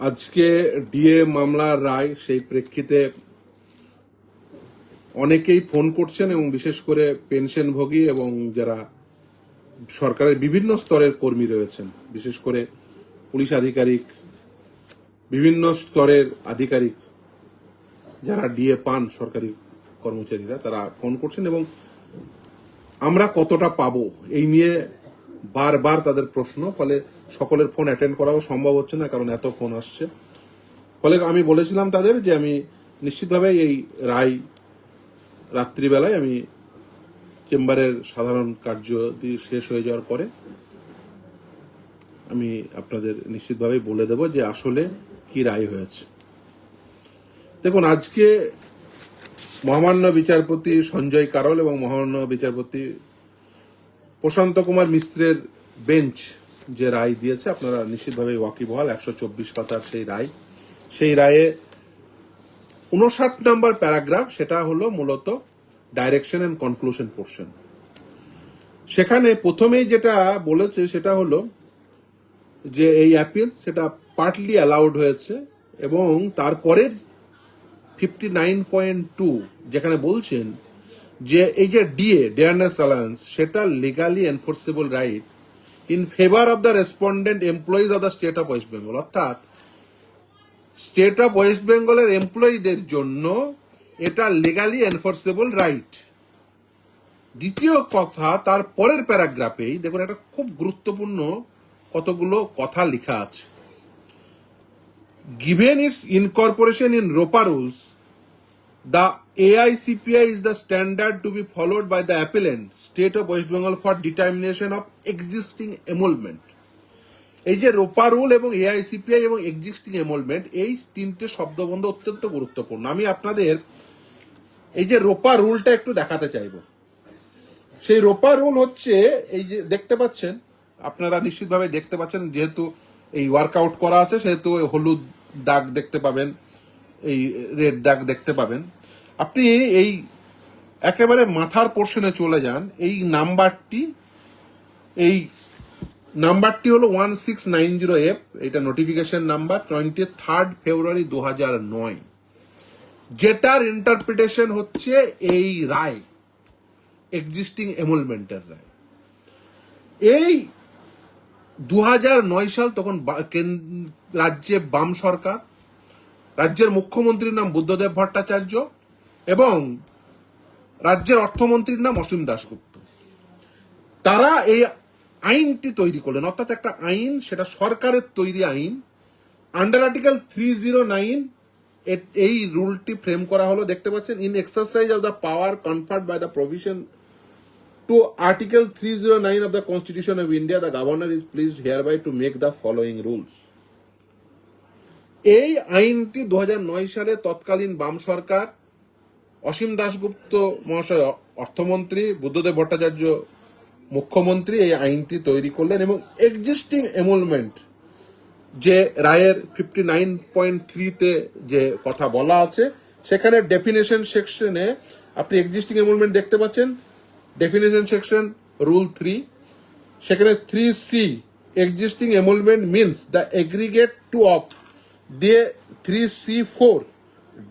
আজকে ডিএ মামলার রায়, সেই প্রেক্ষিতে অনেকেই ফোন করছেন এবং বিশেষ করে পেনশনভোগী এবং যারা সরকারের বিভিন্ন স্তরের কর্মী রয়েছেন, বিশেষ করে পুলিশ আধিকারিক, বিভিন্ন স্তরের আধিকারিক যারা ডিএ পান, সরকারি কর্মচারীরা, তারা ফোন করছেন এবং আমরা কতটা পাবো এই নিয়ে বারবার তাদের প্রশ্ন। ফলে সকলের ফোন অ্যাটেন্ড করাও সম্ভব হচ্ছে না, কারণ এত ফোন আসছে। ফলে আমি বলেছিলাম তাদের যে আমি নিশ্চিতভাবে এই রায় রাত্রিবেলায় আমি চেম্বারের সাধারণ কার্য শেষ হয়ে যাওয়ার পরে আমি আপনাদের নিশ্চিতভাবে বলে দেব যে আসলে কি রায় হয়েছে। দেখুন, আজকে মহামান্য বিচারপতি সঞ্জয় কারোল এবং মহামান্য বিচারপতি প্রশান্ত কুমার মিশ্রের বেঞ্চ যে রায় দিয়েছে, আপনারা নিশ্চিতভাবে ওয়াকিবহাল। 124 পাতার সেই রায়ে 59 নম্বর প্যারাগ্রাফ, সেটা হলো মূলত ডাইরেকশন এন্ড কনক্লুশন পোর্শন। সেখানে প্রথমেই যেটা বলেছে সেটা হলো যে এই অ্যাপিল সেটা পার্টলি অ্যালাউড হয়েছে, এবং তারপরের 59.2 যেখানে বলছেন যে এই যে ডিএ, ডেয়ারনেস অ্যালায়েন্স, সেটা legally enforceable right in favour of the respondent employees of the state of West Bengal. অর্থাৎ স্টেট অফ ওয়েস্ট বেঙ্গলের এমপ্লয়ীদের জন্য এটা লিগালি এনফোর্সেবল রাইট। দ্বিতীয় কথা, তার পরের প্যারাগ্রাফেই দেখুন একটা খুব গুরুত্বপূর্ণ কতগুলো কথা লেখা আছে। Given its incorporation in ROPA rules, the AICPI is the standard to be followed by the appellant, State of West Bengal, for determination of existing emolument. এই যে রোপা রুল এবং এআইসিপিআই এবং এক্সিস্টিং এমোলমেন্ট, এই তিনটে শব্দবন্ধ অত্যন্ত গুরুত্বপূর্ণ। আমি আপনাদের এই যে রোপা রুলটা একটু দেখাতে চাইব। সেই রোপা রুল হচ্ছে এই যে দেখতে পাচ্ছেন, আপনারা নিশ্চিতভাবে দেখতে পাচ্ছেন, যেহেতু এই ওয়ার্কআউট করা আছে সেহেতু হলুদ দাগ দেখতে পাবেন, এই রেড দাগ দেখতে পাবেন। আপনি এই একেবারে মাথার পোর্শনে চলে যান, এই নাম্বারটি হলো 1690F, এটা নোটিফিকেশন নাম্বার 23 ফেব্রুয়ারি 2009, যেটার ইন্টারপ্রিটেশন হচ্ছে এই রায়, এক্সিস্টিং এমোলমেন্টের রায়। এই 2009 সাল, তখন রাজ্যে বাম সরকার, রাজ্যের মুখ্যমন্ত্রীর নাম বুদ্ধদেব ভট্টাচার্য এবং রাজ্যের অর্থমন্ত্রীর নাম অসীম দাশগুপ্ত। তারা এই আইনটি তৈরি করলেন, অর্থাৎ একটা আইন, সেটা সরকারের তৈরি আইন। আন্ডার আর্টিকেল 309 এই রুলটি ফ্রেম করা হলো, দেখতে পাচ্ছেন, in exercise of the power conferred by the provision to Article 309 of the Constitution of India, the Governor is pleased hereby to make the following rules. এই আইনটি 2009 সালে তৎকালীন বাম সরকার, অসীম দাশগুপ্ত মহাশয় অর্থমন্ত্রী, বুদ্ধদেব ভট্টাচার্য মুখ্যমন্ত্রী, এই আইনটি তৈরি করলেন। এবং এক্সিস্টিং এমোলমেন্ট যে রায়ের 59.3-তে যে কথা বলা আছে, সেখানে ডেফিনেশন সেকশনে আপনি এক্সিস্টিং এমোলমেন্ট দেখতে পাচ্ছেন। ডেফিনেশন সেকশন রুল 3, সেখানে 3C, existing emolument means the aggregate to of the 3C4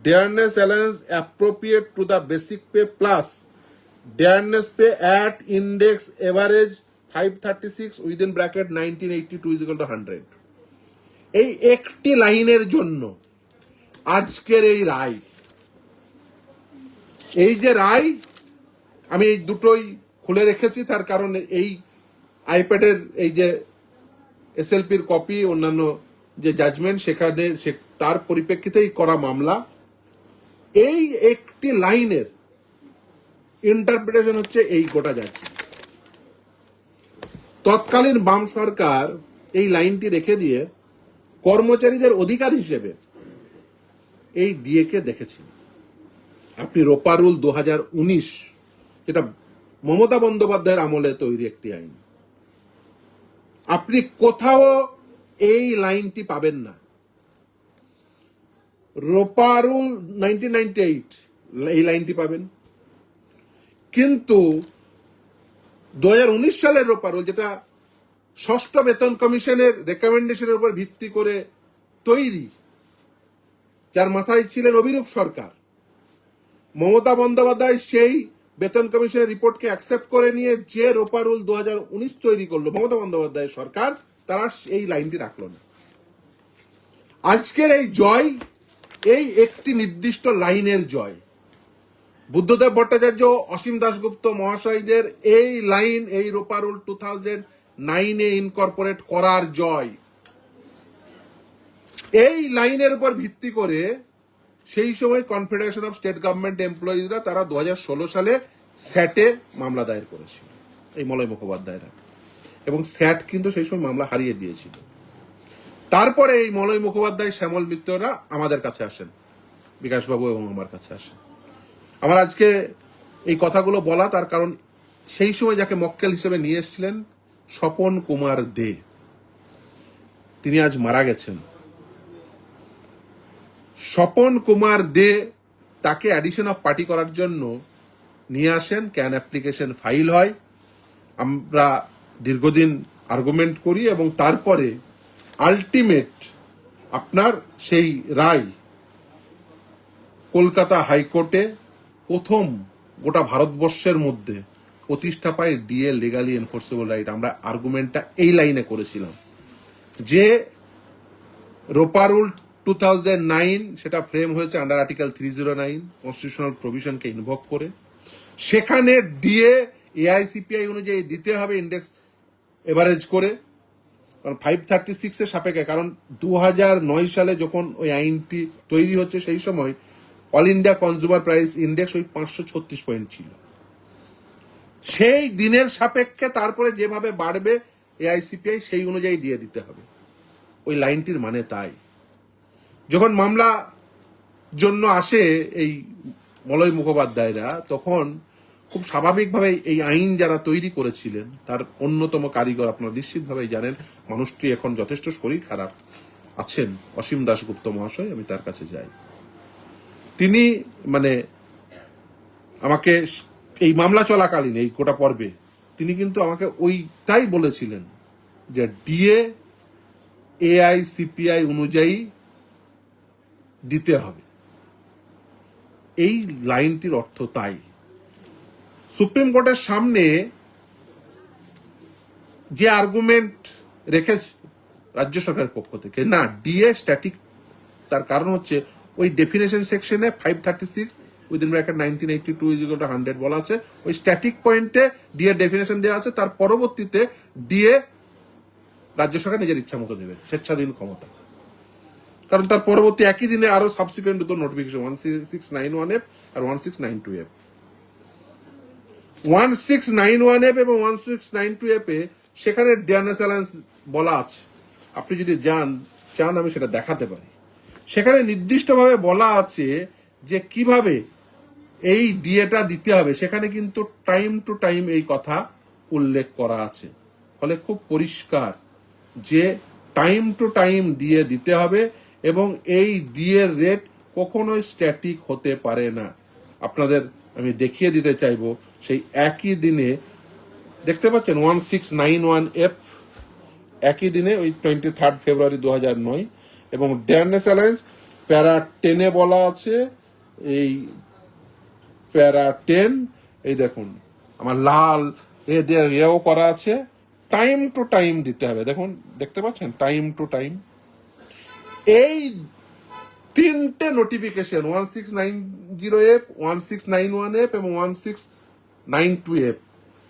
dearness allowance appropriate to the basic pay plus dearness pay at index average 536 within bracket 1982 is equal to 100। এই একটি লাইনের জন্য আজকের এই রায়, এই যে রায়, আমি এই দুটোই খুলে রেখেছি, তার কারণ এই আইপ্যাডের এই যে এসএলপির কপি, অন্যান্য যে জাজমেন্ট, সেখানে তার পরিপ্রেক্ষিতেই করা মামলা। এই একটি লাইনের ইন্টারপ্রিটেশন হচ্ছে এই গোটা জাজমেন্ট। তৎকালীন বাম সরকার এই লাইনটি রেখে দিয়ে কর্মচারীদের অধিকার হিসেবে এই ডিএ কে দেখেছিল। আপনি রোপা রুল 2019, যেটা মমতা বন্দ্যোপাধ্যায়ের আমলে তৈরি একটি আইন, আপনি কোথাও এই লাইনটি পাবেন না। রোপা রুল 1998 এই লাইনটি পাবেন, কিন্তু 2019 সালের রোপা রুল, যেটা ষষ্ঠ বেতন কমিশনের রেকমেন্ডেশনের উপর ভিত্তি করে তৈরি, যার মাথায় ছিলেন অভিরূপ সরকার, মমতা বন্দ্যোপাধ্যায় সেই বেতন কমিশনের রিপোর্টকে অ্যাকসেপ্ট করে নিয়ে যে রোপা রুল 2019 তৈরি করলো মমতা বন্দ্যোপাধ্যায়ের সরকার, তারা এই লাইনটি রাখলো না। আজকের এই জয় এই একটি নির্দিষ্ট লাইনের জয়। বুদ্ধদেব ভট্টাচার্য, অসীম দাশগুপ্ত মহাশয়দের এই লাইন, এই রোপা রুল 2009-এ ইনকর্পোরেট করার জয়। এই লাইনের উপর ভিত্তি করে সেই সময় কনফেডারেশন অফ স্টেট গভর্নমেন্ট এমপ্লয়িজরা তারা 2016 সালে স্যাটে মামলা দায়ের করেছিল, এই মলয় মুখোপাধ্যায়রা, এবং স্যাট কিন্তু সেই সময় মামলা হারিয়ে দিয়েছিল। তারপরে এই মলয় মুখোপাধ্যায়, শ্যামল মিত্ররা আমাদের কাছে আসেন, বিকাশবাবু এবং আমার কাছে আসেন। আমার আজকে এই কথাগুলো বলা তার কারণ, সেই সময় যাকে মক্কেল হিসেবে নিয়ে এসেছিলেন স্বপন কুমার দে, তিনি আজ মারা গেছেন। স্বপন কুমার দে তাকে অ্যাডিশন অফ পার্টি করার জন্য নিয়ে আসেন, ক্যান অ্যাপ্লিকেশন ফাইল হয়, আমরা দীর্ঘদিন আর্গুমেন্ট করি এবং তারপরে আলটিমেট আপনার সেই রায় কলকাতা হাইকোর্টে প্রথম গোটা ভারতবর্ষের মধ্যে প্রতিষ্ঠা পায় ডিএ লিগালি এনফোর্সেবল রাইট। আমরা আর্গুমেন্টটা এই লাইনে করেছিলাম যে রোপা রুল 2009 সেটা ফ্রেম হয়েছে আন্ডার আর্টিকেল 309 কনস্টিটিউশনাল প্রভিশনকে ইনভোক করে, সেখানে ডিএ এআইসিপিআই অনুযায়ী দিতে হবে ইন্ডেক্স এভারেজ করে, কারণ 536 এর সাপেক্ষে। কারণ 2009 সালে যখন ওই আইনটি তৈরি হচ্ছে সেই সময় all India consumer price index ওই 536 পয়েন্ট ছিল। সেই দিনের সাপেক্ষে তারপরে যেভাবে বাড়বে এআইসিপিআই সেই অনুযায়ী দিয়ে দিতে হবে, ওই লাইনটির মানে তাই। যখন মামলা জন্য আসে এই মলয় মুখোপাধ্যায়রা, তখন খুব স্বাভাবিকভাবে এই আইন যারা তৈরি করেছিলেন তার অন্যতম কারিগর, আপনারা নিশ্চিতভাবেই জানেন, মানুষটি এখন যথেষ্ট শরীর খারাপ আছেন, অসীম দাশগুপ্ত মহাশয়। আমি তার কাছে যাই, তিনি মানে আমাকে এই মামলা চলাকালীন এই গোটা পর্বে তিনি কিন্তু আমাকে ওইটাই বলেছিলেন যে ডিএ এআইসিপিআই অনুযায়ী দিতে হবে। এই লাইনটির অর্থ তাই। সুপ্রিম কোর্টের সামনে যে আর্গুমেন্ট রেখেছে রাজ্য সরকারের পক্ষ থেকে, না ডিএ স্ট্যাটিক, তার কারণ হচ্ছে ওই ডেফিনেশন সেকশনে 536 উইদিন ব্র্যাকেট 1982 100 বলা আছে, ওই স্ট্যাটিক পয়েন্টে ডিএ ডেফিনেশন দেওয়া আছে, তার পরবর্তীতে ডিএ রাজ্য সরকার নিজের ইচ্ছা মতো দেবে, স্বেচ্ছাধীন ক্ষমতা। কারণ তার পরবর্তী একই দিনে আরো সাবসিকুয়েন্ট দুটো নোটিফিকেশন 1691F আর 1692F। 1691F এবং 1692F এ সেখানে ডিয়ারনেস অ্যালায়েন্স বলা আছে, আপনি যদি চান আমি সেটা দেখাতে পারি। সেখানে নির্দিষ্টভাবে বলা আছে যে কিভাবে এই ডিএটা দিতে হবে, সেখানে কিন্তু টাইম টু টাইম এই কথা উল্লেখ করা আছে। ফলে খুব পরিষ্কার যে টাইম টু টাইম ডিএ দিতে হবে এবং এই ডিএ রেট কখনোই স্ট্যাটিক হতে পারে না। আপনাদের আমি দেখিয়ে দিতে চাইবো, সেই একই দিনে দেখতে পাচ্ছেন 1691F, একই দিনে ওই 23 ফেব্রুয়ারি 2009, এবং ডিয়ারনেস অ্যালায়েন্স প্যারা 10-এ বলা আছে, এই প্যারা 10, এই দেখুন আমার লাল এও করা আছে, টাইম টু টাইম দিতে হবে। দেখুন, দেখতে পাচ্ছেন টাইম টু টাইম। এই তিনটে নোটিফিকেশন 1690F, 1691F এবং 1692F।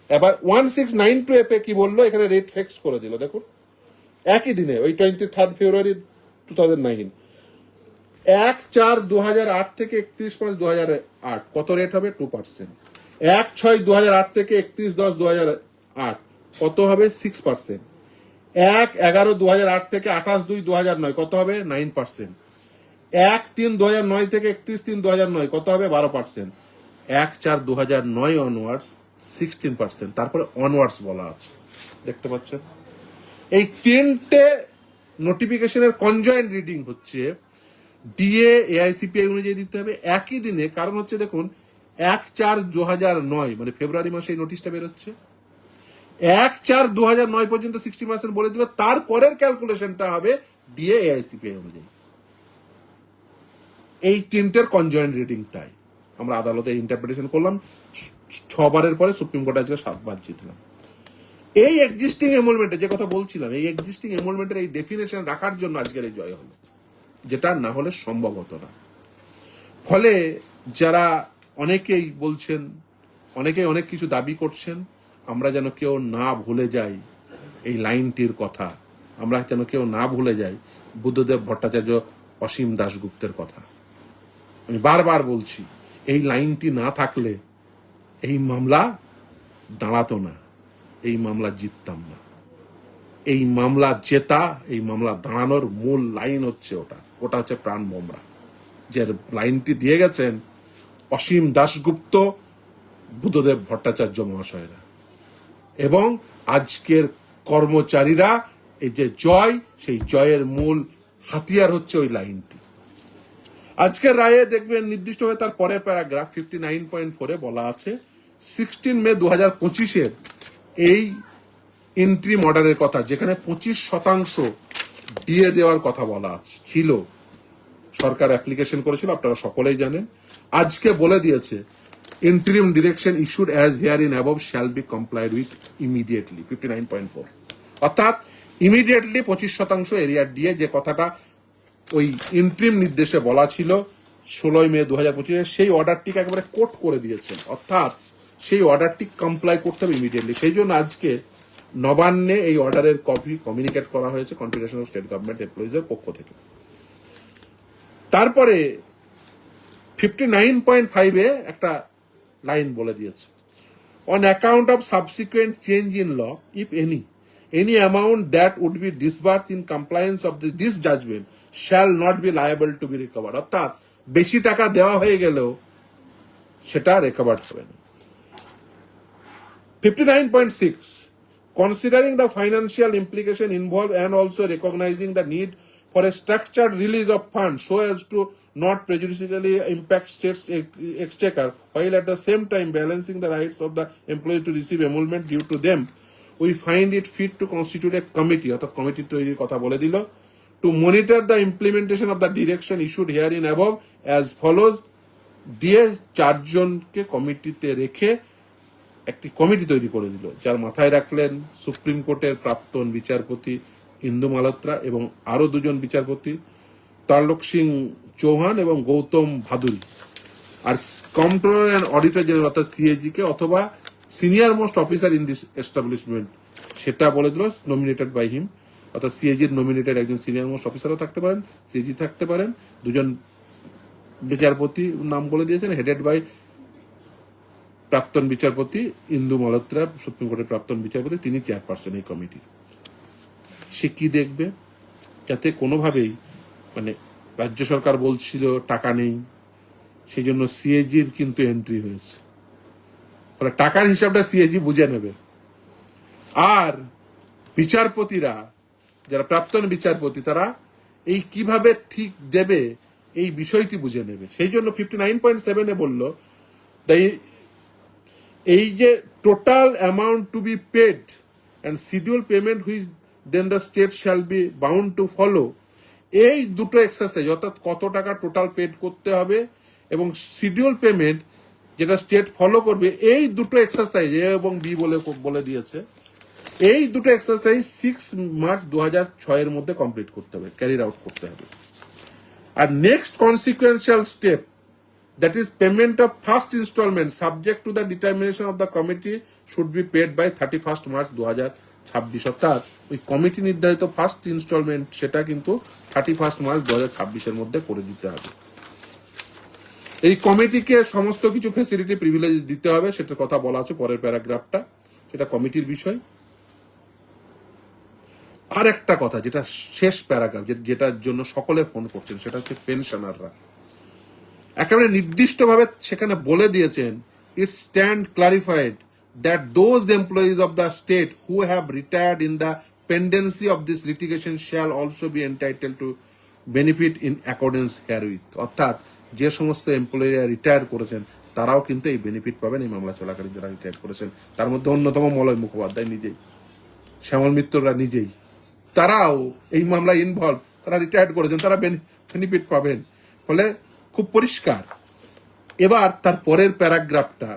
এবার 1692F এ কি বললো, এখানে রেট ফিক্স করে দিল। দেখুন একই দিনে ওই 23 ফেব্রুয়ারি 2009, 1/4/2008 থেকে 31/5/2008 কত রেট হবে? 2%। 1/6/2008 থেকে 31/10/2008 কত হবে? 6%। 1/11/2008 থেকে 28/2/2009 কত হবে? 9%। 1/3/2009 থেকে 31/3/2009 কত হবে? 12%। 1/4/2009 অনওয়ার্ডস 16%। তারপরে অনওয়ার্ডস বলা আছে, দেখতে পাচ্ছেন। এই তিনটে নোটিফিকেশনের কনজয়েন্ট রিডিং হচ্ছে ডিএ এআইসিপিআই অনুযায়ী দিতে হবে একই দিনে। কারণ হচ্ছে দেখুন 1/4/2009 মানে ফেব্রুয়ারি মাসে এই নোটিশটা বেরোচ্ছে, 1/4/2009 পর্যন্ত 60% বলে দিল, তারপরের ক্যালকুলেশনটা হবে ডিএ এআইসিপিআই অনুযায়ী। এই তিনটের কনজয়েন্ট রিডিং তাই আমরা আদালতে ইন্টারপ্রিটেশন করলাম, 6 বারের পরে সুপ্রিম কোর্টে আজকে 7 বার জিতলাম। এই এক্সিস্টিং এমোলমেন্টে যে কথা বলছিলাম, এই এক্সিস্টিং এমোলমেন্টের এই ডেফিনেশন রাখার জন্য আজকের এই জয় হলো, যেটা না হলে সম্ভব হতো না। ফলে যারা অনেকেই বলছেন, অনেকেই অনেক কিছু দাবি করছেন, আমরা যেন কেউ না ভুলে যাই এই লাইনটির কথা, আমরা যেন কেউ না ভুলে যাই বুদ্ধদেব ভট্টাচার্য, অসীম দাশগুপ্তের কথা। আমি বারবার বলছি, এই লাইনটি না থাকলে এই মামলা দাঁড়াতো না, এই মামলা জিততাম না। এই মামলা জেতা, এই মামলা দাঁড়ানোর মূল লাইন হচ্ছে ওটা হচ্ছে প্রাণ বমরা, যে লাইনটি দিয়ে গেছেন অসীম দাশগুপ্ত, বুদ্ধদেব ভট্টাচার্য মহাশয়রা এবং আজকের কর্মচারীরা। এই যে জয়, সেই জয়ের মূল হাতিয়ার হচ্ছে ওই লাইনটি। আজকের রায়ে দেখবেন নির্দিষ্টভাবে তার পরের প্যারাগ্রাফ 59.4 বলা আছে 16 মে 2025 এই ইন্ট্রিম অর্ডারের কথা, যেখানে 25% ডিএ দেওয়ার কথা বলা ছিল। সরকার অ্যাপ্লিকেশন করেছিল, আপনারা সকলেই জানেন। আজকে বলে দিয়েছে interim direction issued as here in above shall be complied with immediately 59.4, অর্থাৎ ইমিডিয়েটলি 25% এরিয়া ডিএ, যে কথাটা ওই ইন্ট্রিম নির্দেশে বলা ছিল 16 মে 2025, সেই অর্ডারটিকে একেবারে কোট করে দিয়েছেন, অর্থাৎ সেই অর্ডারটি কমপ্লাই করতে হবে ইমিডিয়েটলি। সেই জন্য আজকে নবান্নে এই অর্ডারের কপি কমিউনিকেট করা হয়েছে কনফেডারেশন অফ স্টেট গভর্নমেন্ট এমপ্লয়িজের পক্ষ থেকে। তারপরে 59.5 একটা লাইন বলে দিয়েছে, on account of subsequent change in law, if any amount that would be disbursed in compliance of this judgment shall not be liable to be recovered, অর্থাৎ বেশি টাকা দেওয়া হয়ে গেলেও সেটা রিকভার হবে না। 59.6, considering the financial implication involved and also recognizing the need for a structured release of funds so as to not prejudicially impact state's exchequer while at the same time balancing the rights of the employees to receive emolument due to them, we find it fit to constitute a committee, অর্থাৎ committee তৈরির কথা বলে দিল, to monitor the implementation of the direction issued herein above as follows. দিয়ে 4 জনকে কমিটিতে রেখে একটি কমিটি তৈরি করে দিল, যার মাথায় রাখলেন সুপ্রিম কোর্টের প্রাক্তন বিচারপতি ইন্দু মালহোত্রা এবং আরো 2 জন বিচারপতি তারলোক সিং চৌহান এবং গৌতম ভাদুরী। আর কন্ট্রোলার অ্যান্ড অডিটর জেনারেল অর্থাৎ সিএজি কে অথবা senior most officer in this establishment, সেটা বলে দিল নমিনেটেড বাই হিম, অর্থাৎ সিএজির নমিনেটেড একজন সিনিয়র মোস্ট অফিসারও থাকতে পারেন, সিএজি থাকতে পারেন, 2 জন বিচারপতি নাম বলে দিয়েছেন, হেডেড বাই প্রাক্তন বিচারপতি ইন্দু মালহোত্রা, সুপ্রিম কোর্টের প্রাক্তন বিচারপতি, তিনি চেয়ারপারসন এই কমিটির। সে কি দেখবে যাতে কোনোভাবেই, মানে রাজ্য সরকার বলছিল টাকা নেই, সেই জন্য সিএজির কিন্তু এন্ট্রি হয়েছে, ফলে টাকার হিসাবটা সিএজি বুঝে নেবে। আর বিচারপতিরা, যারা প্রাক্তন বিচারপতি, তারা এই কিভাবে ঠিক দেবে এই বিষয়টি বুঝে নেবে। সেই জন্য 59.7 বলল এই যে total amount to be paid and schedule payment which then the state shall be bound to follow, এই দুটো এক্সারসাইজ, অর্থাৎ কত টাকা টোটাল পেড করতে হবে এবং শিডিউল পেমেন্ট যেটা স্টেট ফলো করবে, এই দুটো এক্সারসাইজ এ এবং বি বলে দিয়েছে। এই দুটো এক্সারসাইজ 6 মার্চ 2006 এর মধ্যে কমপ্লিট করতে হবে, ক্যারির আউট করতে হবে। আর next consequential step, that is payment of first installment subject to the determination of the committee should be paid by 31st March 2026, অর্থাৎ ওই কমিটি নির্ধারিত ফার্স্ট ইনস্টলমেন্ট সেটা কিন্তু 31st মার্চ 2026 এর মধ্যে করে দিতে হবে। এই কমিটিকে সমস্ত কিছু ফ্যাসিলিটি প্রিভিলেজ দিতে হবে, সেটার কথা বলা আছে পরের প্যারাগ্রাফটা, সেটা কমিটির বিষয়। আর একটা কথা, যেটা শেষ প্যারাগ্রাফ, যেটার জন্য সকলে ফোন করছেন, সেটা হচ্ছে পেনশনাররা। একেবারে নির্দিষ্টভাবে সেখানে বলে দিয়েছেন, it stand clarified that those employees of the state who have retired in the pendency of this litigation shall also be entitle to benefit in accordance herewith, অর্থাৎ যে সমস্ত এমপ্লয়িরা রিটায়ার করেছেন তারাও কিন্তু এই বেনিফিট পাবেন, এই মামলা চলাকালীন যারা রিটায়ার করেছেন। তার মধ্যে অন্যতম মলয় মুখোপাধ্যায় নিজেই, শ্যামল মিত্ররা নিজেই, তারাও এই মামলায় ইনভলভ, তারা রিটায়ার্ড করেছেন, তারা বেনিফিট পাবেন। ফলে খুব পরিষ্কার। এবার তার পরের প্যারাগ্রাফটা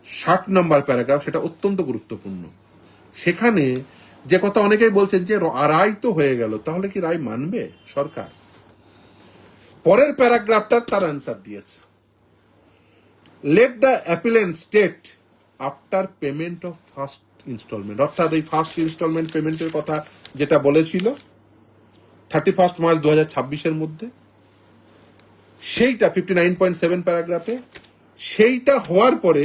60 নম্বর প্যারাগ্রাফ, সেটা অত্যন্ত গুরুত্বপূর্ণ। সেখানে যে কথা অনেকেই বলছেন যে রায় তো হয়ে গেল, তাহলে কি রায় মানবে সরকার? পরের প্যারাগ্রাফটার তার অ্যান্সার দিয়েছে, let the appellant state after payment of first instalment, অর্থাৎ এই ফার্স্ট ইনস্টলমেন্ট পেমেন্টের কথা যেটা বলেছিল 31 মার্চ 2026 মধ্যে, সেইটা 59.7 প্যারাগ্রাফে, সেইটা হওয়ার পরে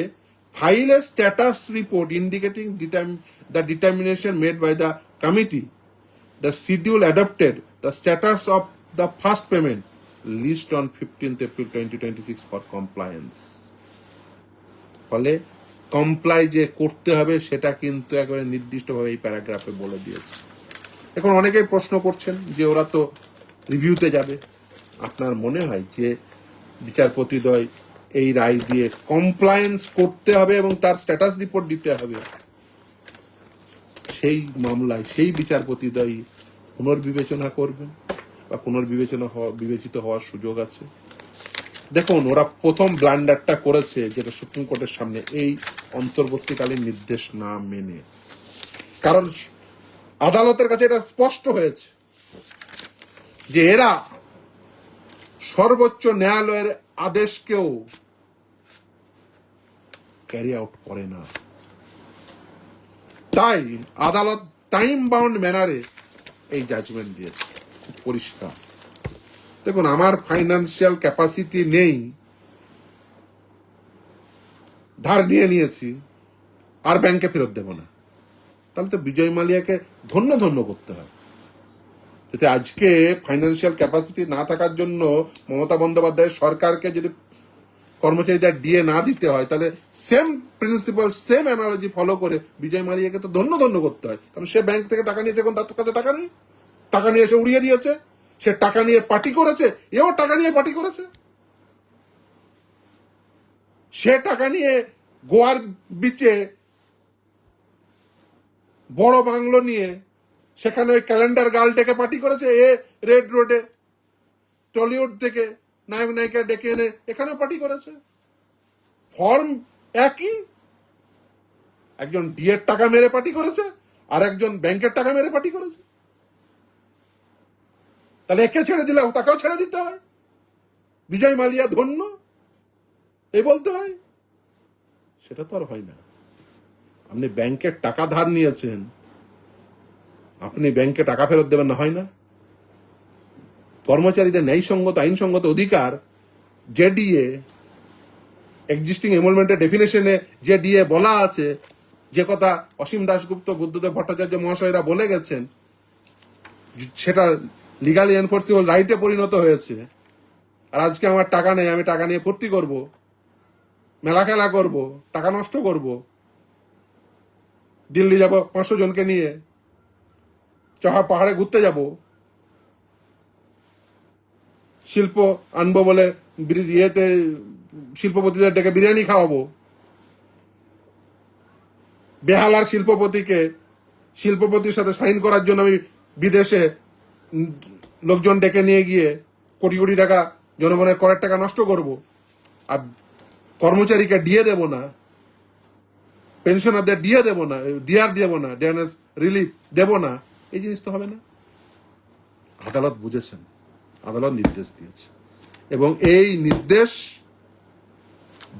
file a status report indicating the determination made by the committee, the schedule adopted, the status of the first payment, list on 15 April 2026 for compliance. ফলে কমপ্লাই যে করতে হবে সেটা কিন্তু একেবারে নির্দিষ্টভাবে এই প্যারাগ্রাফে বলে দিয়েছে। এখন অনেকেই প্রশ্ন করছেন যে ওরা তো রিভিউতে যাবে, আপনার মনে হয় যে বিচারপতিদ্বয় এই রায় দিয়ে কমপ্লায়েন্স করতে হবে এবং তার স্ট্যাটাস রিপোর্ট দিতে হবে, সেই মামলায় সেই বিচারপতিদ্বয় পুনর্বিবেচনা করবেন বা বিবেচিত হওয়ার সুযোগ আছে? দেখুন, ওরা প্রথম ব্লান্ডারটা করেছে যেটা সুপ্রিম কোর্টের সামনে, এই অন্তর্বর্তীকালীন নির্দেশ না মেনে। কারণ আদালতের কাছে এটা স্পষ্ট হয়েছে যে এরা সর্বোচ্চ ন্যায়ালয়ের আদেশকেও ক্যারি আউট করে না। তাই আদালত টাইম বাউন্ড ম্যানারে এই জাজমেন্ট দিয়েছে, খুব পরিষ্কার। দেখুন, আমার ফাইন্যান্সিয়াল ক্যাপাসিটি নেই, ধার নিয়েছি, আর ব্যাংকে ফেরত দেব না, তাহলে তো বিজয় মালিয়াকে ধন্য করতে হয়। যদি আজকে ফাইন্যান্সিয়াল ক্যাপাসিটি না থাকার জন্য মমতা বন্দ্যোপাধ্যায় সরকারকে যদি কর্মচারীদের ডিএ না দিতে হয়, তাহলে same principal, same analogy follow করে বিজয় মালিয়াকে তো ধন্য করতে হয়। কারণ সে ব্যাংক থেকে টাকা নিয়েছে, এখন তার কাছে টাকা নেই, টাকা নিয়ে এসে উড়িয়ে দিয়েছে। সে টাকা নিয়ে পার্টি করেছে, এও টাকা নিয়ে পার্টি করেছে। সে টাকা নিয়ে গোয়ার বিচে বড় বাংলো নিয়ে সেখানে ওই ক্যালেন্ডার গার্ল ডেকে পার্টি করেছে, এ রেড রোডে টলিউড থেকে নায়ক নায়িকা ডেকে এনে এখানেও পার্টি করেছে। ফর্ম একই, একজন ডিএর টাকা মেরে পার্টি করেছে আর একজন ব্যাংকের টাকা মেরে পার্টি করেছে। তাহলে একে ছেড়ে দিলে তাকেও ছেড়ে দিতে হয়, বিজয় মালিয়া ধন্য এই বলতে হয়? সেটা তো আর হয় না। আপনি ব্যাংকের টাকা ধার নিয়েছেন, আপনি ব্যাংকে টাকা ফেরত দেবেন না, হয় না? কর্মচারীদের ন্যায়সঙ্গত আইনসঙ্গত অধিকার, যে ডিএ এক্সিস্টিং এমলমেন্টের ডেফিনেশনে যে ডিএ বলা আছে, যে কথা অসীম দাশগুপ্ত, বুদ্ধদেব ভট্টাচার্য মহাশয়রা বলে গেছেন, সেটা লিগালি এনফোর্সিবল রাইটে পরিণত হয়েছে। আর আজকে আমার টাকা নেই, আমি টাকা নিয়ে ফুর্তি করব, মেলা খেলা করব, টাকা নষ্ট করব, দিল্লি যাব 500 জনকে নিয়ে, পাহাড়ে ঘুরতে যাব, শিল্প আনবো বলে ইয়েতে শিল্পপতিদের ডেকে বিরিয়ানি খাওয়াবো, বেহালার শিল্পপতির সাথে সাইন করার জন্য আমি বিদেশে লোকজন ডেকে নিয়ে গিয়ে কোটি কোটি টাকা জনগণের করের টাকা নষ্ট করব, আর কর্মচারীকে ডিএ দেব না, পেনশনারদের ডিএ দেব না, ডিআর দেব না, ডিএনএস রিলিফ দেব না, এই জিনিস তো হবে না। আদালত বুঝেছেন, আদালত নির্দেশ দিয়েছে এবং এই নির্দেশ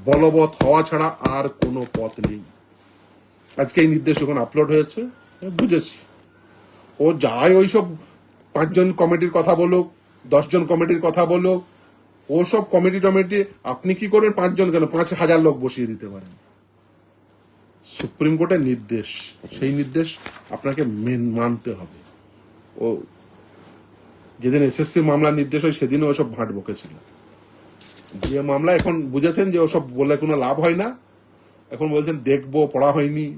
বলবৎ হওয়া ছাড়া আর কোনো পথ নেই। আজকে এই নির্দেশ যখন আপলোড হয়েছে, বুঝেছি ও যায় ওইসব 5 জন কমিটির কথা বলুক, 10 জন কমিটির কথা বলুক, ওসব কমিটি আপনি কি করবেন? 5 জন কেন, 5,000 লোক বসিয়ে দিতে পারেন। সুপ্রিম কোর্টের নির্দেশ, সেই নির্দেশ আপনাকে মানতে হবে। ও যেদিন এসএসসি মামলার নির্দেশ হয় সেদিনও ওসব ভাঁট বকেছিল। যে মামলা এখন বুঝেছেন যে ওসব বলে কোনো লাভ হয় না, এখন বলছেন দেখবো, পড়া হয়নি।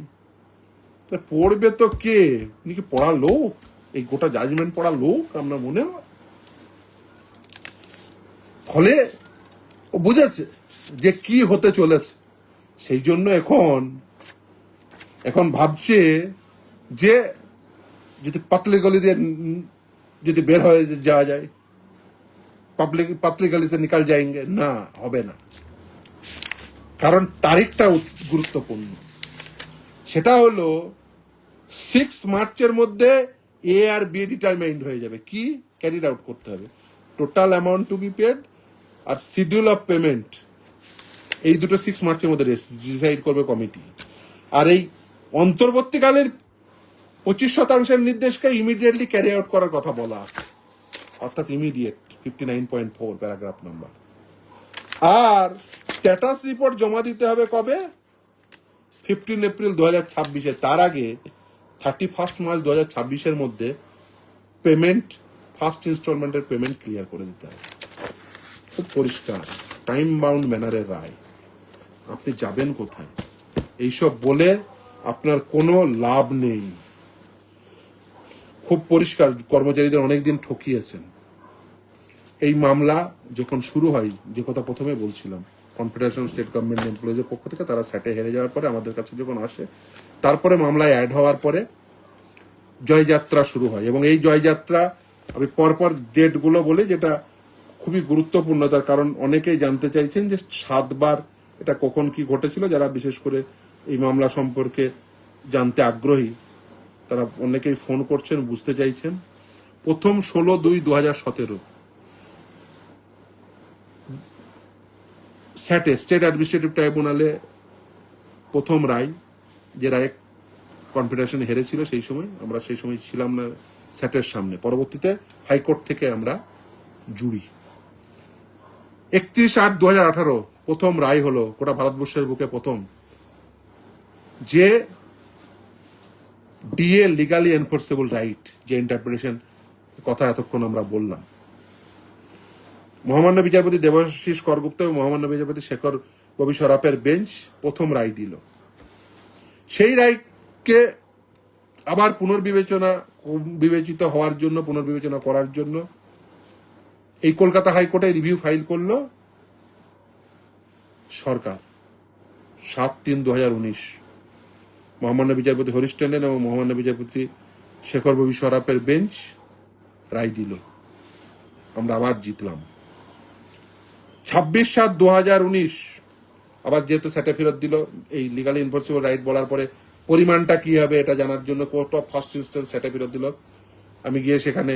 পড়বে তো কে? উনি কি পড়া লোক? এই গোটা জাজমেন্ট পড়া লোক আপনার মনে হয়? ফলে ও বুঝেছে যে কি হতে চলেছে, সেই জন্য এখন ভাবছে যে যদি পাতলি গলি দিয়ে যদি বের হয়ে যাওয়া যায়, पतली गली से निकल जाएंगे না, হবে না। কারণ তারিখটা গুরুত্বপূর্ণ। সেটা হলো 6 মার্চের মধ্যে এ আর বি ডিটারমাইন্ড হয়ে যাবে, কি ক্যারিড আউট করতে হবে, total amount to be paid আর শিডিউল অফ পেমেন্ট, এই দুটো 6 মার্চের মধ্যে ডিসাইড করবে কমিটি। আর এই অন্তর্বর্তীকালের 25% নির্দেশকে ইমিডিয়েটলি ক্যারি আউট করার কথা বলা আছে, অর্থাৎ ইমিডিয়েট 59.4 প্যারাগ্রাফ নাম্বার। আর স্ট্যাটাস রিপোর্ট জমা দিতে হবে কবে, 15 এপ্রিল 2026। তার আগে 31 মার্চ 2026 মধ্যে পেমেন্ট, ফার্স্ট ইনস্টলমেন্টের পেমেন্ট ক্লিয়ার করে দিতে হবে। খুব পরিষ্কার টাইম বাউন্ড ম্যানারের রায়। আপনি যাবেন কোথায়? এইসব বলে আপনার কোনো লাভ নেই। খুব পরিষ্কার, কর্মচারীদের অনেকদিন ঠকিয়েছেন। এই মামলা যখন শুরু হয়, যে কথা প্রথমে বলছিলাম, কনফেডারেশন স্টেট গভর্নমেন্ট এমপ্লয়িজের পক্ষ থেকে, তারা স্যাটে হেরে যাওয়ার পরে আমাদের কাছে যখন আসে, তারপরে মামলায় অ্যাড হওয়ার পরে জয়যাত্রা শুরু হয়। এবং এই জয়যাত্রা আমি পরপর ডেটগুলো বলি, যেটা খুবই গুরুত্বপূর্ণ, তার কারণ অনেকেই জানতে চাইছেন যে 7 বার এটা কখন কি ঘটেছিল। যারা বিশেষ করে এই মামলা সম্পর্কে জানতে আগ্রহী তারা অনেকেই ফোন করছেন, বুঝতে চাইছেন। প্রথম 16/2/2017 স্যাটে, স্টেট অ্যাডমিনিস্ট্রেটিভ ট্রাইব্যুনালে প্রথম রায়, যে রায়ে কনফেডারেশন হেরেছিল। সেই সময় আমরা ছিলাম না স্যাটের সামনে। পরবর্তীতে হাইকোর্ট থেকে আমরা জুরি। 31/8/2018 প্রথম রায় হলো গোটা ভারতবর্ষের বুকে প্রথম, যে ডিএ লিগালি এনফোর্সেবল রাইট, যে ইন্টারপ্রিটেশন কথা এতক্ষণ আমরা বললাম। মহামান্য বিচারপতি দেবাশিস করগুপ্ত এবং মহামান্য বিচারপতি শেখর ববি সরাফের বেঞ্চ প্রথম রায় দিল। সেই রায়কে আবার পুনর্বিবেচিত হওয়ার জন্য, পুনর্বিবেচনা করার জন্য এই কলকাতা হাইকোর্টে রিভিউ ফাইল করলো সরকার। 7/3/2019 মহামান্য বিচারপতি হরিশ ট্যান্ডন এবং মহামান্য বিচারপতি শেখর ববি সরাফের বেঞ্চ রায় দিল। আমরা আবার জিতলাম। 26/7/2019 আবার যেহেতু স্যাটে ফেরত দিল, এই লিগালি এনফোর্সেবল রাইট বলার পরে পরিমাণটা কি হবে এটা জানার জন্য কোর্ট অফ ফার্স্ট ইনস্ট্যান্স স্যাটে ফেরত দিল। আমি গিয়ে সেখানে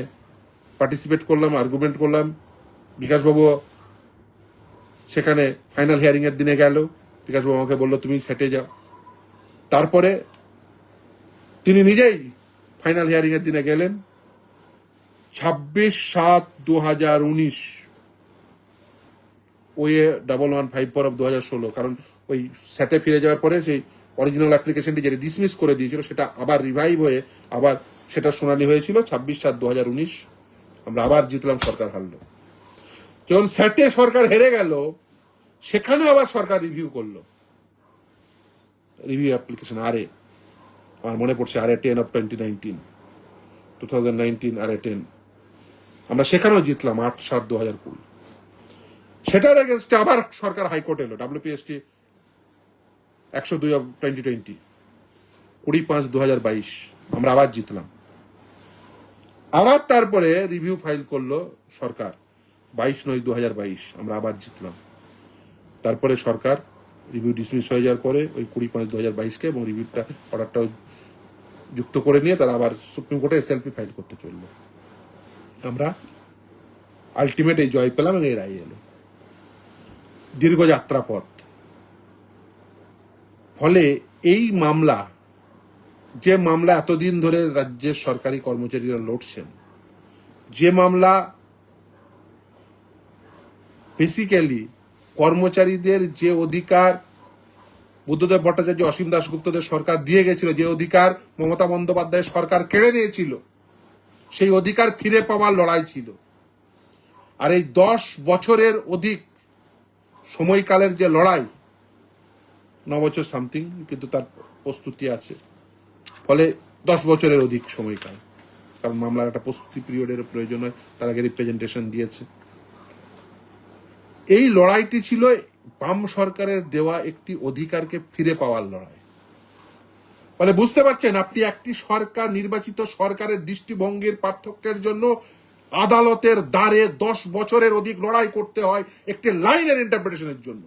পার্টিসিপেট করলাম, আর্গুমেন্ট করলাম। বিকাশবাবু সেখানে ফাইনাল হিয়ারিং এর দিনে গেল। বিকাশবাবু আমাকে বললো তুমি স্যাটে যাও। তারপরে তিনি নিজেই ফাইনাল হিয়ারিং এর দিনে গেলেন। 26/7/2019 ওয়ে 1154/2016, কারণ ওই স্যাটে ফিরে যাওয়ার পরে সেই অরিজিনাল অ্যাপ্লিকেশনটি যেটা ডিসমিস করে দিয়েছিল সেটা আবার রিভাইভ হয়ে আবার সেটা শুনানি হয়েছিল। 26/7/2019 আমরা আবার জিতলাম, সরকার হারলো। যখন স্যাটে সরকার হেরে গেল, সেখানে আবার সরকার রিভিউ করলো, রিভিউ অ্যাপ্লিকেশন আরএ, আমার মনে পড়ছে আরএ 10 of 2019 আরএ 10। আমরা সেখানেও জিতলাম 8/7/2020। সেটার এগেনস্টে আবার সরকার হাইকোর্ট এলো, WPST 102/2020, 20/5/2022 আমরা আবার জিতলাম। আবার তারপরে রিভিউ ফাইল করলো সরকার 22/9/2022, আমরা আবার জিতলাম। তারপরে সরকার রিভিউ ডিসমিস হয়ে যাওয়ার পরে ওই 20/5/2022 এবং রিভিউটা অর্ডারটাও যুক্ত করে নিয়ে তারা আবার সুপ্রিম কোর্টে SLP ফাইল করতে চললো। আমরা আলটিমেট এই জয় পেলাম এবং এই রায় এলো। দীর্ঘ যাত্রাপথ। ফলে এই মামলা, যে মামলা এতদিন ধরে রাজ্যের সরকারি কর্মচারীরা লড়ছেন, যে মামলা বেসিক্যালি কর্মচারীদের যে অধিকার বুদ্ধদেব ভট্টাচার্য, অসীম দাশগুপ্তদের সরকার দিয়ে গেছিল, যে অধিকার মমতা বন্দ্যোপাধ্যায়ের সরকার কেড়ে নিয়েছিল, সেই অধিকার ফিরে পাওয়ার লড়াই ছিল। আর এই 10 বছরের অধিক সময়কালের যে লড়াই, 9 বছর সামথিং, কিন্তু তার প্রস্তুতি আছে, ফলে 10 বছরের অধিক সময়কাল, কারণ মামলার একটা প্রস্তুতি পিরিয়ডের প্রয়োজন হয়, তার আগে রিপ্রেজেন্টেশন দিয়েছে। এই লড়াইটি ছিল বাম সরকারের দেওয়া একটি অধিকারকে ফিরে পাওয়ার লড়াই। ফলে বুঝতে পারছেন, আপনি একটি সরকার, নির্বাচিত সরকারের দৃষ্টিভঙ্গির পার্থক্যের জন্য আদালতের দ্বারে 10 বছরের অধিক লড়াই করতে হয় একটি লাইনের ইন্টারপ্রিটেশনের জন্য।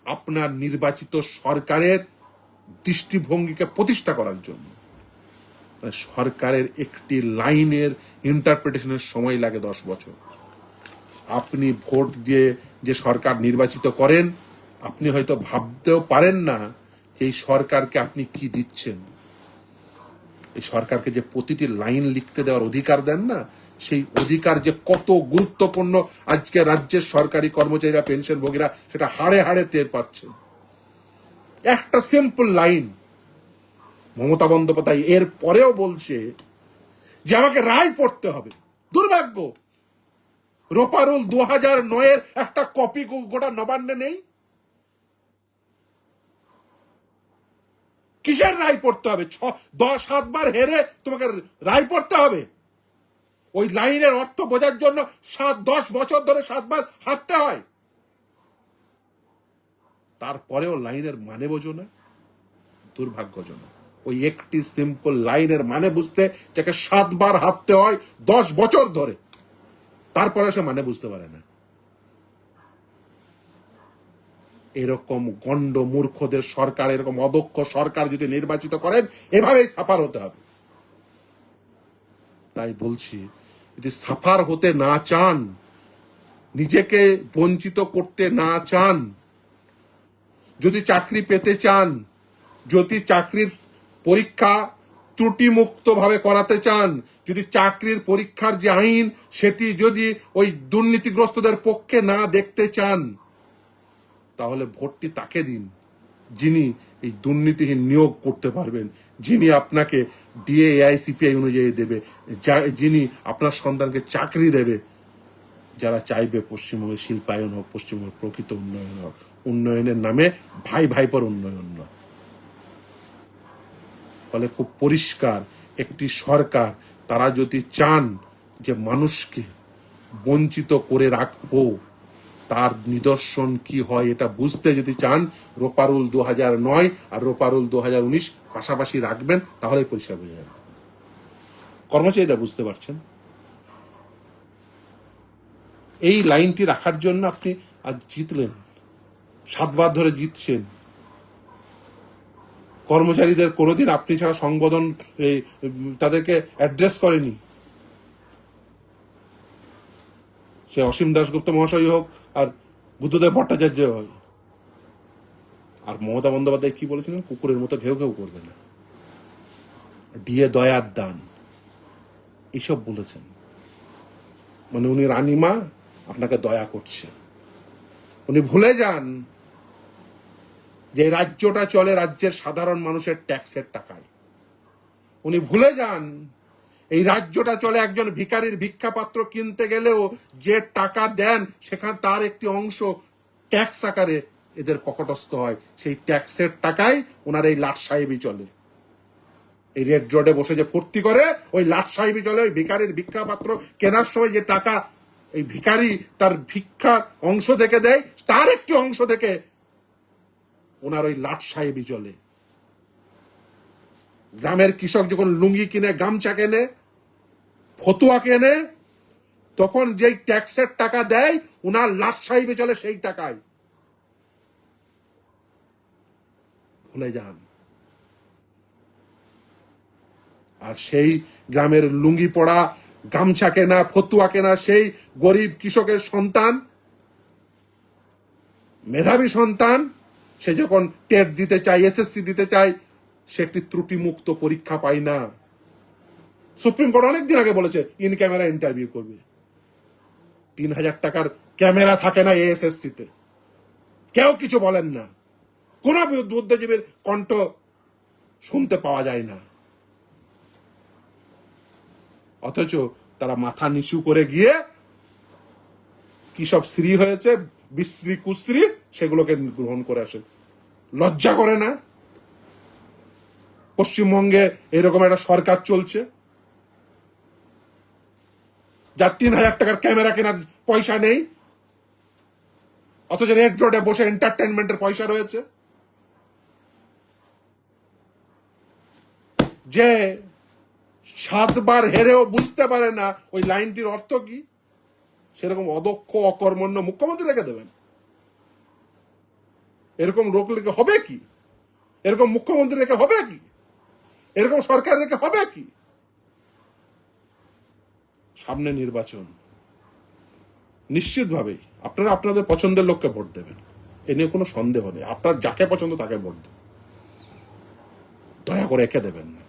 আপনার নির্বাচিত সরকারের দৃষ্টিভঙ্গিকে প্রতিষ্ঠা করার জন্য সরকারের একটি লাইনের ইন্টারপ্রিটেশনের সময় লাগে 10 বছর। আপনি ভোট দিয়ে যে সরকার নির্বাচিত করেন, আপনি হয়তো ভাবতেও পারেন না এই সরকারকে আপনি কি দিচ্ছেন। এই সরকারকে যে প্রতিটি লাইন লিখতে দেওয়ার অধিকার দেন না, সেই অধিকার যে কত গুরুত্বপূর্ণ আজকে রাজ্যের সরকারি কর্মচারীরা, পেনশনভোগীরা সেটা হাড়ে হাড়ে টের পাচ্ছেন। একটা সিম্পল লাইন মমতা বন্দ্যোপাধ্যায় এর পরেও বলছে যে আমাকে রায় পড়তে হবে। দুর্ভাগ্য, রোপারুল 2009-এর একটা কপি গোটা নবান্নে নেই। কিসের রায় পড়তে হবে? 7 বার হেরে তোমাকে রায় পড়তে হবে? ওই লাইনের অর্থ বোঝার জন্য 10 বছর ধরে 7 বার হারতে হয়। তারপরেও লাইনের মানে বোঝো না, দুর্ভাগ্যজনক। ওই একটি সিম্পল লাইনের মানে বুঝতে যাকে 7 বার হারতে হয় 10 বছর ধরে, তারপরে সে মানে বুঝতে পারে না। এরকম গণ্ড মূর্খদের সরকার, এরকম অদক্ষ সরকার যদি নির্বাচিত করেন, এভাবেই সাফার হতে হবে। তাই বলছি, যদি সাফার হতে না চান, নিজেকে বঞ্চিত করতে না চান, যদি চাকরি পেতে চান, যদি চাকরির পরীক্ষা ত্রুটিমুক্ত ভাবে করাতে চান, যদি চাকরির পরীক্ষার যে আইন সেটি যদি ওই দুর্নীতিগ্রস্তদের পক্ষে না দেখতে চান, তাহলে ভোটটি তাকে দিন যিনি এই দুর্নীতিহীন নিয়োগ করতে পারবেন, যিনি আপনাকে ডিএ এআইসিপিআই অনুযায়ী দেবে, যিনি আপনার সন্তানকে চাকরি দেবে। যারা চাইবে পশ্চিমবঙ্গে শিল্পায়ন হোক, পশ্চিমবঙ্গের প্রকৃত উন্নয়ন হোক, উন্নয়নের নামে ভাই ভাইপোর উন্নয়ন নয়। ফলে খুব পরিষ্কার, একটি সরকার তারা যদি চান যে মানুষকে বঞ্চিত করে রাখবো, তার নিদর্শন কি হয় এটা বুঝতে যদি চান, রোপারুল 2009 আর রোপারুল 2019 পাশাপাশি রাখবেন, তাহলে পরিষ্কার বোঝা যাবে। কর্মচারীরা বুঝতে পারছেন। এই লাইনটি রাখার জন্য আপনি আজ জিতলেন, 7 বার ধরে জিতছেন। কর্মচারীদের কোনোদিন আপনি ছাড়া সংবোধন তাদেরকে অ্যাড্রেস করেনি। সে অসীম দাশগুপ্ত মহাশয় হোক আর বুদ্ধদেব ভট্টাচার্য হয়। আর মমতা বন্দ্যোপাধ্যায় কি বলেছিলেন? কুকুরের মতো ঘেউ ঘেউ করবে না, দিয়ে দয়ার দান, এইসব বলেছেন। মানে উনি রানীমা আপনাকে দয়া করছে। উনি ভুলে যান যে রাজ্যটা চলে রাজ্যের সাধারণ মানুষের ট্যাক্সের টাকায়। উনি ভুলে যান এই রাজ্যটা চলে একজন ভিখারির ভিক্ষাপাত্র কিনতে গেলেও যে টাকা দেন সেখানে তার একটি অংশ ট্যাক্স আকারে এদের পকেটস্থ হয়। সেই ট্যাক্সের টাকায় ওনার এই লাট সাহেবই চলে। এই রেড রোডে বসে যে ফুর্তি করে, ওই লাট সাহেবই চলে। ওই ভিখারির ভিক্ষাপাত্র কেনার সময় যে টাকা এই ভিখারি তার ভিক্ষার অংশ থেকে দেয়, তার একটি অংশ থেকে ওনার ওই লাট সাহেবই চলে। গ্রামের কৃষক যখন লুঙ্গি কিনে, গামছা কেনে, ফতুয়া কেনে, তখন যেই ট্যাক্সের টাকা দেয় ওনার লাট সাহেবে চলে সেই টাকায়। ভুলে যান। আর সেই গ্রামের লুঙ্গি পড়া, গামছা কেনা, ফতুয়া কেনা সেই গরিব কৃষকের সন্তান, মেধাবী সন্তান, সে যখন টেট দিতে চায়, এসএসসি দিতে চায়, সে একটি ত্রুটিমুক্ত পরীক্ষা পায় না। সুপ্রিম কোর্ট অনেকদিন আগে বলেছে ইন ক্যামেরা ইন্টারভিউ করবে। 3000 টাকার ক্যামেরা থাকে না এএসএসসিতে, কেউ কিছু বলেন না, কোন বুদ্ধিজীবীর কণ্ঠ শুনতে পাওয়া যায় না। অথচ তারা মাথা নিচু করে গিয়ে কি সব স্ত্রী হয়েছে, বিশ্রী কুশ্রী, সেগুলোকে গ্রহণ করে আসেন। লজ্জা করে না? পশ্চিমবঙ্গে এরকম একটা সরকার চলছে যার 3000 টাকার ক্যামেরা কেনার পয়সা নেই, অথচ রেড রোডে বসে এন্টারটেনমেন্টের পয়সা রয়েছে। যে 7 বার হেরেও বুঝতে পারে না ওই লাইনটির অর্থ কি, সেরকম অদক্ষ অকর্মণ্য মুখ্যমন্ত্রী রেখে দেবেন? এরকম লোক রেখে হবে কি? এরকম মুখ্যমন্ত্রী রেখে হবে কি? এরকম সরকার রেখে হবে কি? সামনে নির্বাচন, নিশ্চিতভাবেই আপনারা আপনাদের পছন্দের লোককে ভোট দেবেন, এ নিয়ে কোনো সন্দেহ নেই। আপনার যাকে পছন্দ তাকে ভোট দেবেন, দয়া করে একে দেবেন না।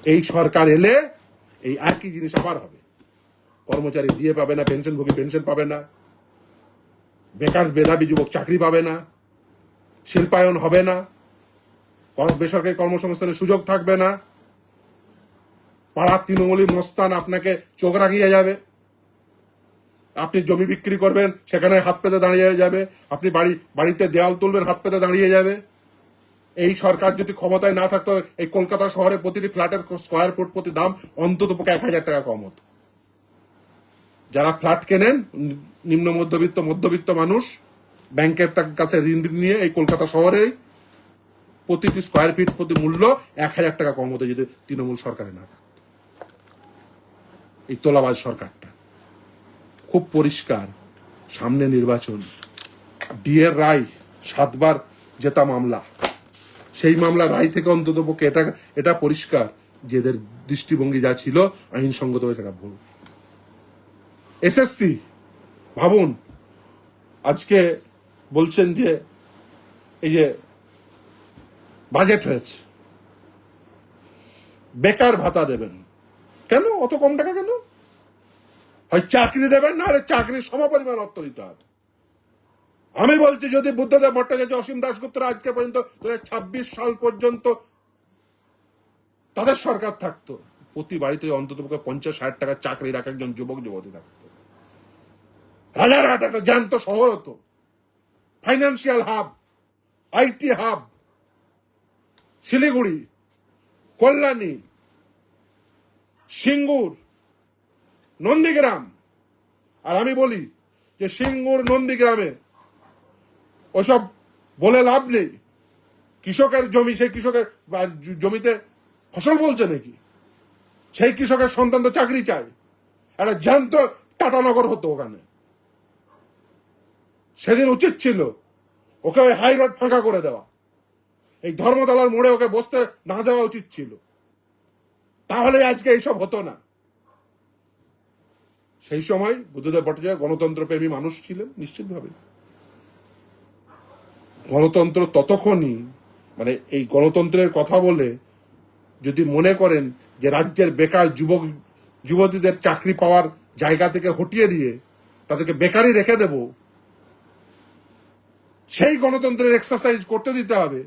এই সরকার এলে এই একই জিনিস আবার হবে। কর্মচারী দিয়ে পাবে না, পেনশনভোগী পেনশন পাবে না, বেকার মেধাবী যুবক চাকরি পাবে না, শিল্পায়ন হবে না, বেসরকারি কর্মসংস্থানের সুযোগ থাকবে না, পাড়ার তৃণমূলী মস্তান আপনাকে চোখ রাখিয়ে যাবে, আপনি জমি বিক্রি করবেন সেখানে হাত পেতে দাঁড়িয়ে যাবে, আপনি বাড়িতে দেওয়াল তুলবেন হাত পেতে দাঁড়িয়ে যাবে। এই সরকার যদি ক্ষমতায় না থাকতো, এই কলকাতা শহরে প্রতিটি ফ্ল্যাটের স্কোয়ার ফুট প্রতি দাম অন্তত পক্ষে 1,000 টাকা কম হতো। যারা ফ্ল্যাট কেনেন, নিম্ন মধ্যবিত্ত মানুষ, ব্যাংকের কাছে ঋণ নিয়ে এই কলকাতা শহরে প্রতিটি স্কোয়ার ফিট প্রতি মূল্য 1,000 টাকা কম হতো যদি তৃণমূল সরকারে না থাকতো। এই তোলাবাজ সরকারটা খুব পরিষ্কার। সামনে নির্বাচন, ডিএর রায় 7 বার জেতা মামলা, সেই মামলা রায় থেকে অন্তত পক্ষে এটা পরিষ্কার যে এদের দৃষ্টিভঙ্গি যা ছিল আইনসঙ্গত সেটা ভুল। এসএসসি ভাবুন, আজকে বলছেন যে এই যে বাজেট হয়েছে, বেকার ভাতা দেবেন, কেন অত কম টাকা? কেন? হয় চাকরি দেবেন, না হলে চাকরির সমপরিমাণ অর্থ দিতে হবে। আমি বলছি যদি বুদ্ধদেব ভট্টাচার্য, অসীম দাশগুপ্তরা আজকে পর্যন্ত 2026 সাল পর্যন্ত তাদের সরকার থাকতো, প্রতি বাড়িতে অন্তত 50-60 টাকার চাকরির এক একজন যুবক যুবতী থাকতো। রাজারহাট একটা জ্যান্ত শহর হতো, financial hub, IT hub, Siliguri, Kalyani, Singur, Nandigram. আর আমি বলি যে সিঙ্গুর নন্দীগ্রামে ওসব বলে লাভ নেই। কৃষকের জমি, সেই কৃষকের জমিতে ফসল বলছে নাকি? সেই কৃষকের সন্তান তো চাকরি চায়। একটা জ্যান্ত টাটানগর হতো ওখানে। সেদিন উচিত ছিল ওকে ওই হাই রোড ফাঁকা করে দেওয়া, এই ধর্মতলার মোড়ে ওকে বসতে না দেওয়া উচিত ছিল, তাহলে আজকে এইসব হতো না। সেই সময় বুদ্ধদেব ভট্টাচার্য গণতন্ত্র প্রেমী মানুষ ছিলেন, নিশ্চিতভাবে। গণতন্ত্র ততক্ষণই, মানে এই গণতন্ত্রের কথা বলে যদি মনে করেন যে রাজ্যের বেকার যুবক যুবতীদের চাকরি পাওয়ার জায়গা থেকে হটিয়ে দিয়ে তাদেরকে বেকারই রেখে দেব, সেই গণতন্ত্রের এক্সারসাইজ করতে দিতে হবে,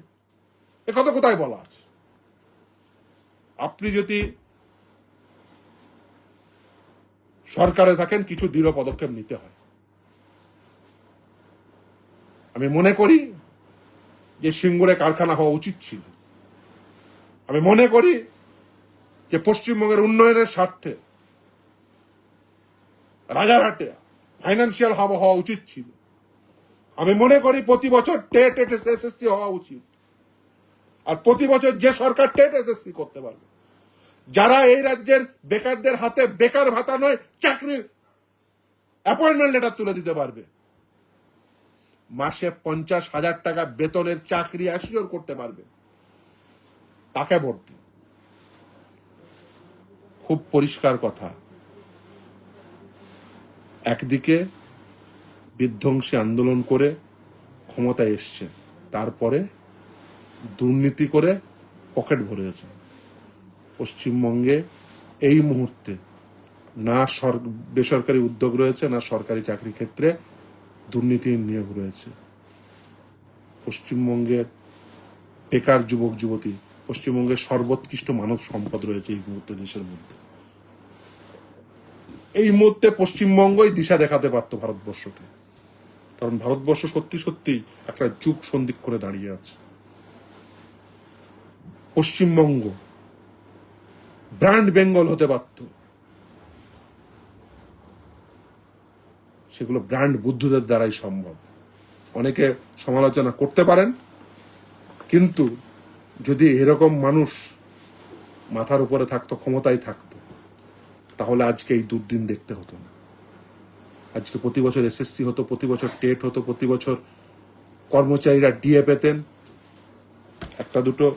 এ কথা কোথায় বলা আছে? আপনি যদি সরকারে থাকেন, কিছু দৃঢ় পদক্ষেপ নিতে হয়। আমি মনে করি যে সিঙ্গুরে কারখানা হওয়া উচিত ছিল। আমি মনে করি যে পশ্চিমবঙ্গের উন্নয়নের স্বার্থে রাজারহাটে ফাইন্যান্সিয়াল হাব হওয়া উচিত ছিল। আমি মনে করি প্রতি বছর টেট এসএসসি হওয়া উচিত। আর প্রতি বছর যে সরকার টেট এসএসসি করতে পারবে, যারা এই রাজ্যের বেকারদের হাতে বেকার ভাতা নয়, চাকরির অ্যাপয়েন্টমেন্ট লেটার তুলে দিতে পারবে, মাসে 50,000 টাকা বেতনের চাকরি অ্যাসিওর করতে পারবে, তাকে ভোট দিন। খুব পরিষ্কার কথা। একদিকে বিধ্বংসী আন্দোলন করে ক্ষমতায় এসছে, তারপরে দুর্নীতি করে পকেট ভরেছে। পশ্চিমবঙ্গে এই মুহূর্তে না বেসরকারি উদ্যোগ রয়েছে, না সরকারি চাকরি ক্ষেত্রে দুর্নীতির নিয়োগ রয়েছে। পশ্চিমবঙ্গের বেকার যুবক যুবতী, পশ্চিমবঙ্গের সর্বোৎকৃষ্ট মানব সম্পদ রয়েছে এই মুহূর্তে দেশের মধ্যে। এই মুহূর্তে পশ্চিমবঙ্গই দিশা দেখাতে পারতো ভারতবর্ষকে, কারণ ভারতবর্ষ সত্যি সত্যি একটা যুগ সন্ধিক করে দাঁড়িয়ে আছে। পশ্চিমবঙ্গ ব্র্যান্ড বেঙ্গল হতে পারত, সেগুলো ব্র্যান্ড বুদ্ধদের দ্বারাই সম্ভব। অনেকে সমালোচনা করতে পারেন, কিন্তু যদি এরকম মানুষ মাথার উপরে থাকতো, ক্ষমতায় থাকতো, তাহলে আজকে এই দুর্দিন দেখতে হতো না। আজকে প্রতি বছর এসএসসি হতো, প্রতি বছর টেট হতো, প্রতি বছর কর্মচারীরা ডিএ পেতেন, একটা দুটো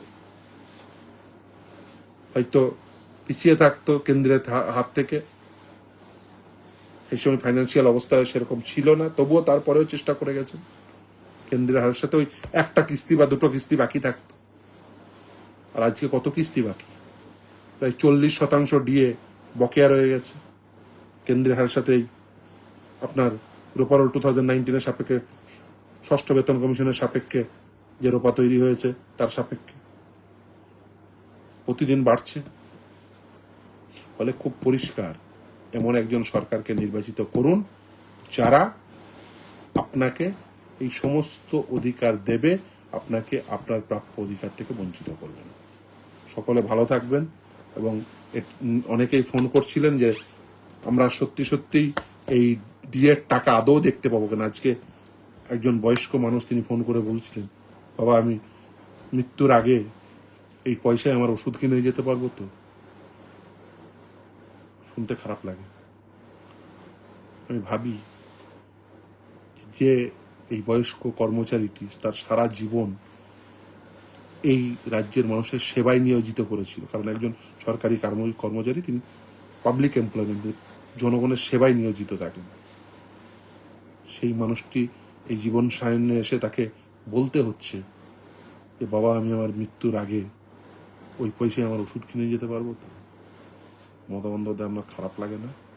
হয়তো পিছিয়ে থাকতো কেন্দ্রের হাত থেকে। এই সময় ফাইন্যান্সিয়াল অবস্থা সেরকম ছিল না, তবুও তারপরেও চেষ্টা করে গেছেন। কেন্দ্রের হারের সাথে ওই একটা কিস্তি বা দুটো কিস্তি বাকি থাকতো। আর আজকে কত কিস্তি বাকি? প্রায় 40% ডিএ বকেয়া রয়ে গেছে কেন্দ্রের হারের সাথে। আপনার রোপারোল 2019 সাপেক্ষে, ষষ্ঠ বেতন কমিশনের সাপেক্ষে যে রোপা তৈরি হয়েছে তার সাপেক্ষে প্রতিদিন বাড়ছে। ফলে খুব পরিষ্কার, এমন একজন সরকারকে নির্বাচিত করুন যারা আপনাকে এই সমস্ত অধিকার দেবে, আপনাকে আপনার প্রাপ্য অধিকার থেকে বঞ্চিত করবেন। সকলে ভালো থাকবেন। এবং অনেকেই ফোন করছিলেন যে আমরা সত্যি সত্যি এই ডিএর টাকা আদৌ দেখতে পাবো কিনা। আজকে একজন বয়স্ক মানুষ, তিনি ফোন করে বলছিলেন, বাবা আমি মৃত্যুর আগে এই পয়সায় আমার ওষুধ কিনে যেতে পারবো তো? শুনতে খারাপ লাগে। আমি ভাবি যে এই বয়স্ক কর্মচারীটি তার সারা জীবন এই রাজ্যের মানুষের সেবায় নিয়োজিত করেছিল, কারণ একজন সরকারি কর্মচারী, তিনি পাবলিক এমপ্লয়মেন্ট, জনগণের সেবায় নিয়োজিত থাকেন। সেই মানুষটি এই জীবন সায়নে এসে তাকে বলতে হচ্ছে যে বাবা আমি আমার মৃত্যুর আগে ওই পয়সায় আমার ওষুধ কিনে যেতে পারবো তো? মমতা বন্দ্যোপাধ্যায়, আপনার খারাপ লাগে না?